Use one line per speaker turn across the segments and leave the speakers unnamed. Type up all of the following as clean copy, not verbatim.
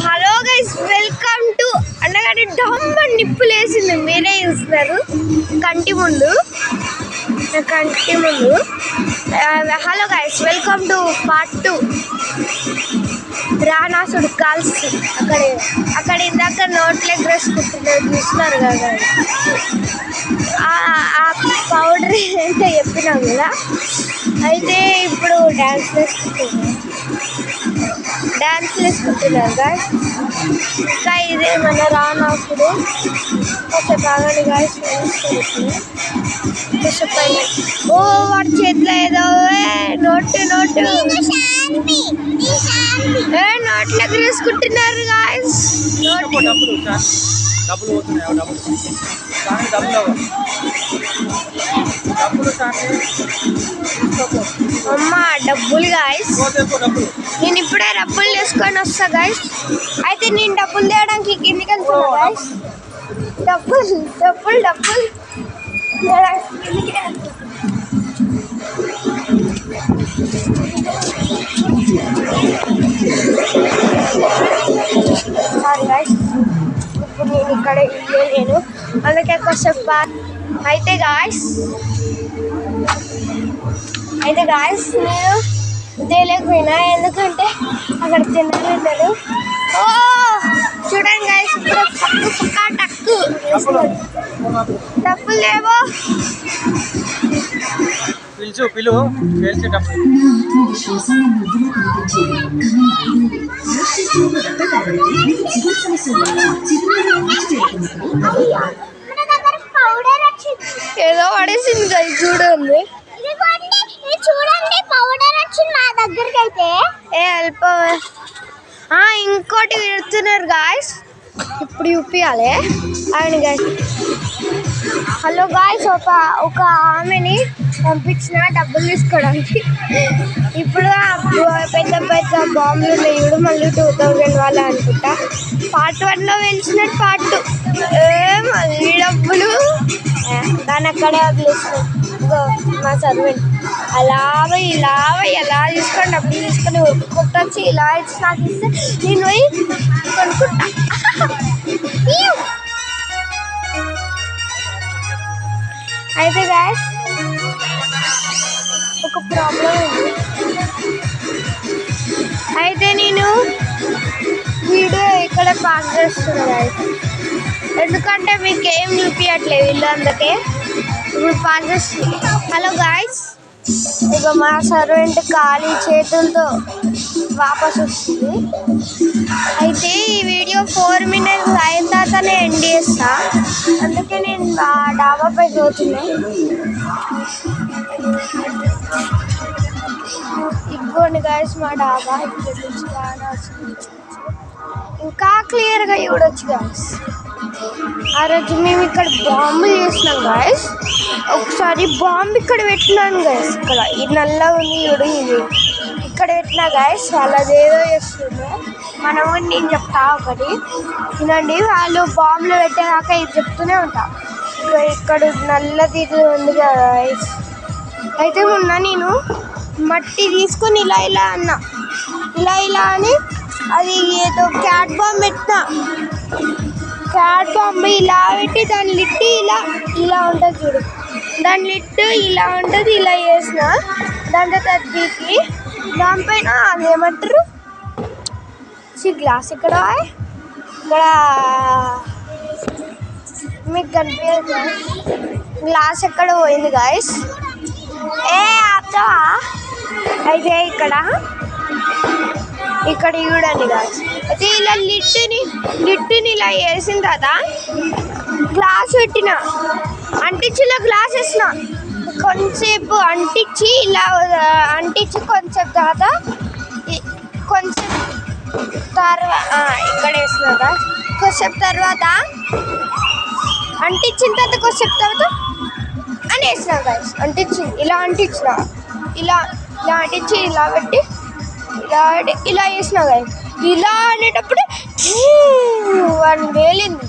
Hello guys, welcome to అన్నగారి డమ్మ నిప్పులేసింది. మీరే చూస్తున్నారు కంటి ముందు. Hello guys, welcome to part 2 రానాసుడు కాల్స్. అక్కడ ఇందాక నోట్లెగ్ వేసుకుంటున్నారు చూస్తున్నారు కదా. ఆ పౌడర్ ఏంటో చెప్పినాం కదా. అయితే ఇప్పుడు డ్యాన్స్ వేసుకుంటున్నారు గాయస్. ఇంకా ఇదే మన రానాసుడు. కొంచెం బాగానే గాయస్ పైన. ఓ వాడి చేతిలో ఏదో నోట్లోకి వేసుకుంటున్నారు గాయస్. అమ్మా డబ్బులు గాయస్. నేను ఇప్పుడే డబ్బులు తీసుకొని వస్తా గాయస్. అయితే నేను డబ్బులు తేయడానికి కిందికి వెళ్తున్నా గాయస్. డబ్బులు సారీ గాయస్, ఇప్పుడు నేను ఇక్కడ లేను, అందుకే కొంచెం అయితే గాయస్ నేను తేలేకపోయినా, ఎందుకంటే అక్కడ తిన్నారు. ఓ చూడండి గాయస్, ఇప్పుడు టక్కు డబ్బులు లేవో ఏదో పడేసింది కదా. చూడండి పౌడర్ వచ్చింది నా దగ్గరికి. అయితే హెల్ప్ ఇంకోటి పెడుతున్నారు గాయస్, ఇప్పుడు చూపించాలి ఆయన గాయస్. హలో గాయస్, ఒక ఆమెని పంపించిన డబ్బులు తీసుకోవడానికి. ఇప్పుడు పెద్ద బాంబులు ఉన్నాయి చూడు, మళ్ళీ 2000 వాళ్ళ అనుకుంటా. పార్ట్ 1లో వెలిసినట్టు పార్ట్ 2 మళ్ళీ డబ్బులు దాన్ని అక్కడే వదిలేస్తున్నాం. మా సర్వెంట్ అలా తీసుకొని డబ్బులు తీసుకొని కొట్టొచ్చి ఇలా ఇచ్చి నాకు ఇస్తే నేను పోయి కొనుక్కుంటా. అయితే గాయస్ ఒక ప్రాబ్లం ఉంది. అయితే నేను వీడియో ఇక్కడ పాస్ చేస్తున్నా గాయస్, ఎందుకంటే మీకు ఏం చూపించట్లేదు వీళ్ళు, అందుకే ఇప్పుడు పాస్ చేస్తుంది. హలో గాయస్, ఇక మా సర్వెంట్ ఖాళీ చేతులతో వాపస్ వస్తుంది. అయితే ఈ వీడియో 4 minutes అయిన తర్వాతనే ఎండ్ చేస్తా, అందుకే నేను ఆ డాబాపై పోతున్నా. ఇదిగోండి గాయస్ మా డాబా. ఇక్కడ నుంచి ఇంకా క్లియర్గా చూడొచ్చు గాయస్. ఆ రోజు మేము ఇక్కడ బాంబులు చేసినాం గాయస్. ఒకసారి బాంబు ఇక్కడ పెట్టినాను గాయస్. ఇక్కడ ఈ నల్ల ఉంది చూడు, ఇది ఇక్కడ పెట్టినా గాయస్. వాళ్ళది ఏదో చేస్తుందో మనము, నేను చెప్తా ఒకటి వినండి. వాళ్ళు బాంబులు పెట్టేదాకా ఇది చెప్తూనే ఉంటా. ఇక్కడ నల్లది ఇది ఉంది కదా గాయస్. అయితే మొన్న నేను మట్టి తీసుకొని ఇలా అన్నా, ఇలా అని అది ఏదో క్యాట్ బాంబు పెట్టినా. క్యాట్ బాంబు ఇలా పెట్టి దాని లిట్టు ఇలా ఉంటుంది చూడు, దాని లిట్టు ఇలా ఉంటుంది. ఇలా చేసిన దాంట్లో తగ్గికి దానిపైన అది ఏమంటారు గ్లాస్. ఇక్కడ మీకు కనిపించదు గ్లాస్ ఎక్కడ పోయింది గాయస్. ఆపుతావా? అయితే ఇక్కడ చూడండి గాయస్. అయితే ఇలా లిట్టుని ఇలా వేసిన తర్వాత గ్లాస్ పెట్టిన, అంటించి గ్లాస్ వేసిన, కొంచెంసేపు అంటించి కొంచెం తర్వాత ఇక్కడ వేసిన కొంచెంసేపు తర్వాత అంటించిన తర్వాత కొంచెంసేపు తర్వాత అని వేసిన గాయస్. ఇలా అంటించిన ఇలా పెట్టి ఇలా వేసిన గాయస్. ఇలా అనేటప్పుడు 1 వేలింది,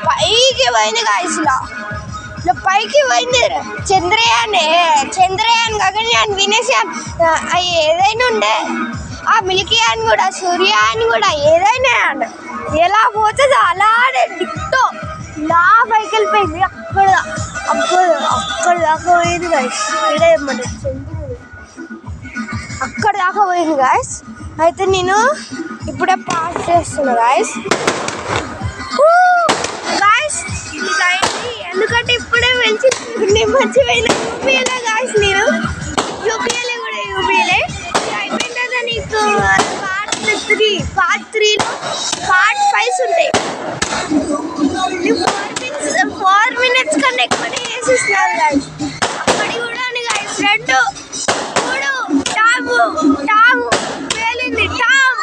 పైకి పోయింది గాయస్. ఇలా పైకి పోయింది. చంద్రయాన్ గగన్యాన్ వినేసి ఏదైనా ఉండే ఆ మిల్కీ అని కూడా సూర్య అని కూడా ఏదైనా అండ్ ఎలా పోతుంది అలానే డిక్టో ఇలా పైకి వెళ్ళిపోయింది అక్కడ దాకా పోయింది గాయస్. ఇదే అక్కడ దాకా పోయింది గాయస్. అయితే నేను ఇప్పుడే పాస్ చేస్తున్నా గాయస్. గాయస్ ఇదైంది ఎందుకంటే ఇప్పుడే మంచి మర్చిపోయిన యూపీఎలే గాయస్. నేను యూపీఎలే కూడా యూపీఎలే అయిపోయిన తర్వాత నీకు పార్ట్ 3లో పార్ట్ 5 ఉంటాయి. 4 minutes కన్నా ఎక్కువనే వేసేసినారు గాయస్. అక్కడి కూడా గాయస్ 2 3 టాము పేలింది టామ్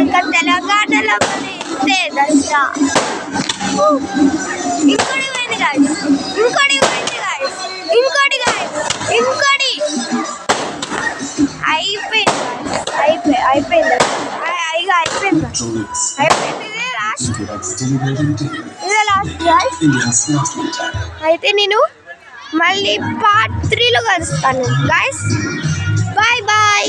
ఇంకా తెలంగాణలో ఇస్తే దసరా ఇంకోటి పోయింది గాయస్. అయిపోయింది ఇదే లాస్ట్ గాయస్. అయితే నేను మళ్ళీ పార్ట్ 3లో కలుస్తాను గాయస్. Bye bye.